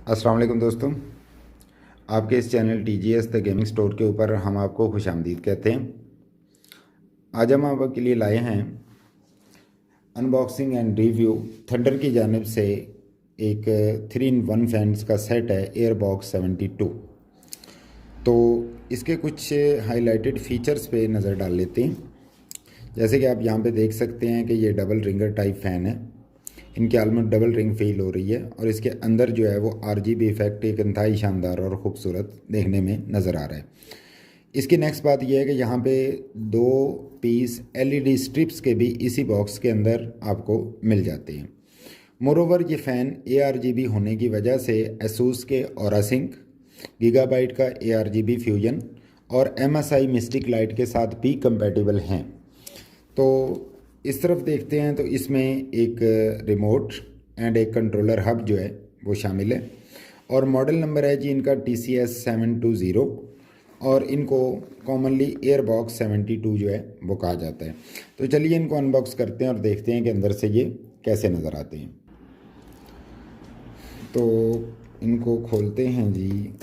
अस्सलाम वालेकुम दोस्तों, आपके इस channel TGS the gaming store के ऊपर हम आपको खुशामदीद कहते हैं। आज हम आपके लिए लाए हैं अनबॉक्सिंग एंड रिव्यू थंडर की जानिब से एक 3-in-1 फैंस का सेट है एयरबॉक्स 72। तो इसके कुछ हाईलाइटेड फीचर्स पे नज़र डाल लेते हैं। जैसे कि आप यहाँ पे देख सकते हैं कि ये डबल रिंगर टाइप फ़ैन है। इनकी ऑलमोस्ट डबल रिंग फील हो रही है और इसके अंदर जो है वो RGB इफेक्ट एक इंतहाई शानदार और ख़ूबसूरत देखने में नज़र आ रहा है। इसकी नेक्स्ट बात यह है कि यहाँ पे 2 पीस LED स्ट्रिप्स के भी इसी बॉक्स के अंदर आपको मिल जाते हैं। मोरोवर ये फ़ैन ARGB होने की वजह से एसूस के OraSync, गीगाबाइट का ARGB फ्यूजन और MSI मिस्टिक लाइट के साथ भी कंपैटिबल हैं। तो इस तरफ देखते हैं तो इसमें एक रिमोट एंड एक कंट्रोलर हब जो है वो शामिल है और मॉडल नंबर है जी इनका TCS 720 और इनको कॉमनली एयरबॉक्स 72 जो है वो कहा जाता है। तो चलिए इनको अनबॉक्स करते हैं और देखते हैं कि अंदर से ये कैसे नज़र आते हैं। तो इनको खोलते हैं जी।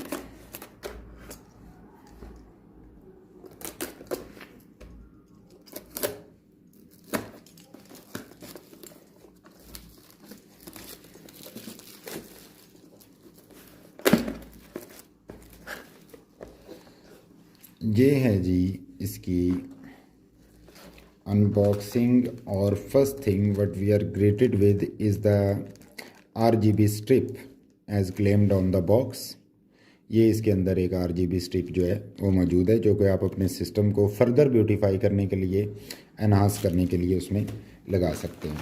ये है जी इसकी अनबॉक्सिंग और first thing what we are greeted with is the RGB strip as claimed on the box. ये इसके अंदर एक RGB स्ट्रिप जो है वो मौजूद है जो कि आप अपने सिस्टम को फर्दर ब्यूटीफाई करने के लिए, एनहांस करने के लिए उसमें लगा सकते हैं।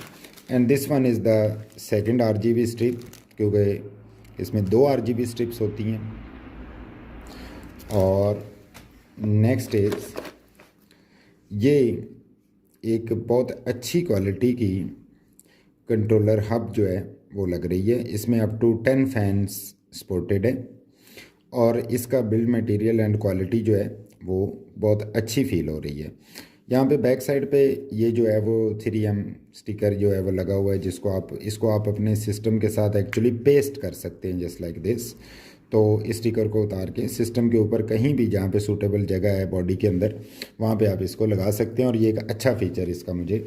And this one is the second RGB strip, क्योंकि इसमें 2 RGB स्ट्रिप्स होती हैं। और नेक्स्ट इज ये एक बहुत अच्छी क्वालिटी की कंट्रोलर हब जो है वो लग रही है। इसमें अप टू 10 फैंस सपोर्टेड है और इसका बिल्ड मटेरियल एंड क्वालिटी जो है वो बहुत अच्छी फील हो रही है। यहाँ पे बैक साइड पे ये जो है वो 3M स्टिकर जो है वो लगा हुआ है, इसको आप अपने सिस्टम के साथ एक्चुअली पेस्ट कर सकते हैं जस्ट लाइक दिस। तो इस स्टिकर को उतार के सिस्टम के ऊपर कहीं भी जहाँ पे सूटेबल जगह है बॉडी के अंदर वहाँ पे आप इसको लगा सकते हैं और ये एक अच्छा फीचर इसका मुझे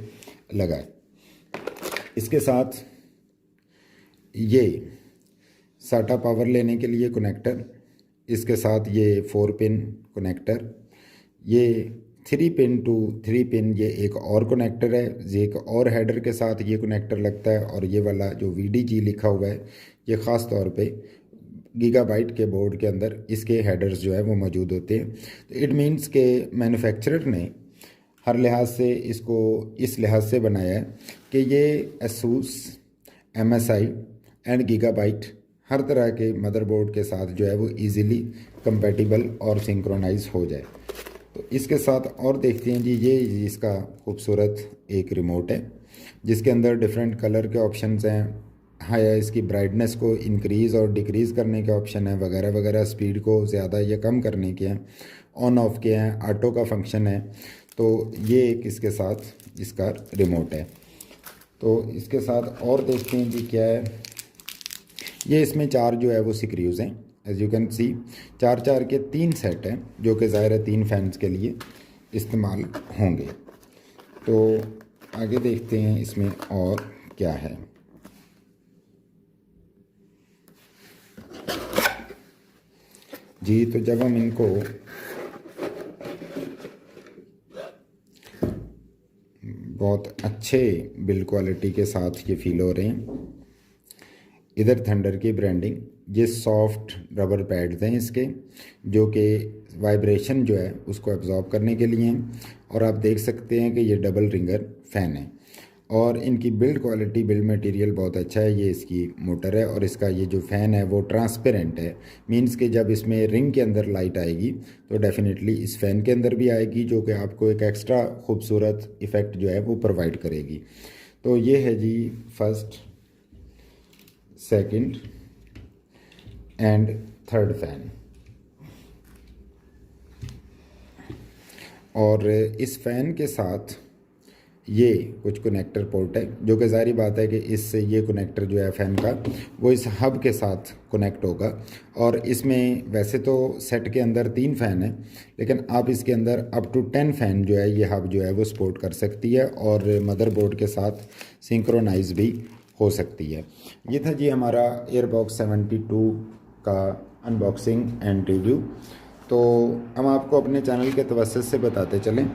लगा है। इसके साथ ये SATA पावर लेने के लिए कनेक्टर, इसके साथ ये 4 पिन कनेक्टर, ये 3 पिन टू 3 पिन ये एक और कनेक्टर है, ये एक और हेडर के साथ ये कनेक्टर लगता है। और ये वाला जो VDG लिखा हुआ है ये ख़ास तौर पे गीगाबाइट के बोर्ड के अंदर इसके हेडर्स जो है वो मौजूद होते हैं। तो इट मीन्स के मैन्युफैक्चरर ने हर लिहाज से इसको इस लिहाज से बनाया है कि ये एसूस, MSI एंड गीगाबाइट हर तरह के मदरबोर्ड के साथ जो है वो इजीली कंपैटिबल और सिंक्रोनाइज हो जाए। तो इसके साथ और देखते हैं जी, ये इसका खूबसूरत एक रिमोट है जिसके अंदर डिफरेंट कलर के ऑप्शंस हैं। हाँ, इसकी ब्राइटनेस को इंक्रीज़ और डिक्रीज़ करने के ऑप्शन है वगैरह वगैरह, स्पीड को ज़्यादा या कम करने के हैं, ऑन ऑफ के हैं, ऑटो का फंक्शन है। तो ये एक इसके साथ इसका रिमोट है। तो इसके साथ और देखते हैं जी क्या है। ये इसमें 4 जो है वो स्क्रूज़ हैं, एज यू कैन सी 4 के 3 सेट हैं जो कि ज़ाहिर है 3 फैंस के लिए इस्तेमाल होंगे। तो आगे देखते हैं इसमें और क्या है। जी तो जब हम इनको बहुत अच्छे बिल्ड क्वालिटी के साथ ये फील हो रहे हैं। इधर थंडर की ब्रांडिंग, ये सॉफ्ट रबर पैड्स हैं इसके जो कि वाइब्रेशन जो है उसको एब्जॉर्ब करने के लिए हैं। और आप देख सकते हैं कि ये डबल रिंगर फ़ैन है और इनकी बिल्ड क्वालिटी, बिल्ड मटेरियल बहुत अच्छा है। ये इसकी मोटर है और इसका ये जो फ़ैन है वो ट्रांसपेरेंट है, मींस कि जब इसमें रिंग के अंदर लाइट आएगी तो डेफिनेटली इस फ़ैन के अंदर भी आएगी जो कि आपको एक एक्स्ट्रा खूबसूरत इफ़ेक्ट जो है वो प्रोवाइड करेगी। तो ये है जी first, second and third fan. और इस फ़ैन के साथ ये कुछ कनेक्टर पोर्ट है, जो कि ज़ाहिर बात है कि इससे ये कनेक्टर जो है फ़ैन का वो इस हब के साथ कनेक्ट होगा। और इसमें वैसे तो सेट के अंदर 3 फ़ैन है, लेकिन आप इसके अंदर अप टू 10 फ़ैन जो है ये हब जो है वो सपोर्ट कर सकती है और मदरबोर्ड के साथ सिंक्रोनाइज भी हो सकती है। ये था जी हमारा एयरबॉक्स 72 का अनबॉक्सिंग एंड रिव्यू। तो हम आपको अपने चैनल के तवज्जुह से बताते चलें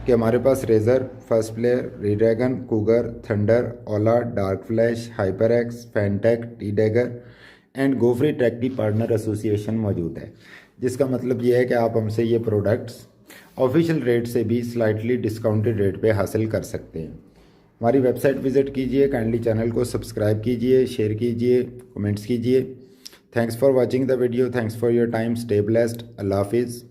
कि हमारे पास Razer, First Player, Redragon, Cougar, Thunder, Ola, Dark Flash, Hyper X, Fantech, T Dagger and GoFree Tech की पार्टनर एसोसिएशन मौजूद है, जिसका मतलब ये है कि आप हमसे ये प्रोडक्ट्स ऑफिशियल रेट से भी स्लाइटली डिस्काउंटेड रेट पे हासिल कर सकते हैं। हमारी वेबसाइट विज़िट कीजिए, काइंडली चैनल को सब्सक्राइब कीजिए, शेयर कीजिए, कमेंट्स कीजिए। Thanks for watching the video, thanks for your time, stay blessed, अल्लाह हाफिज़।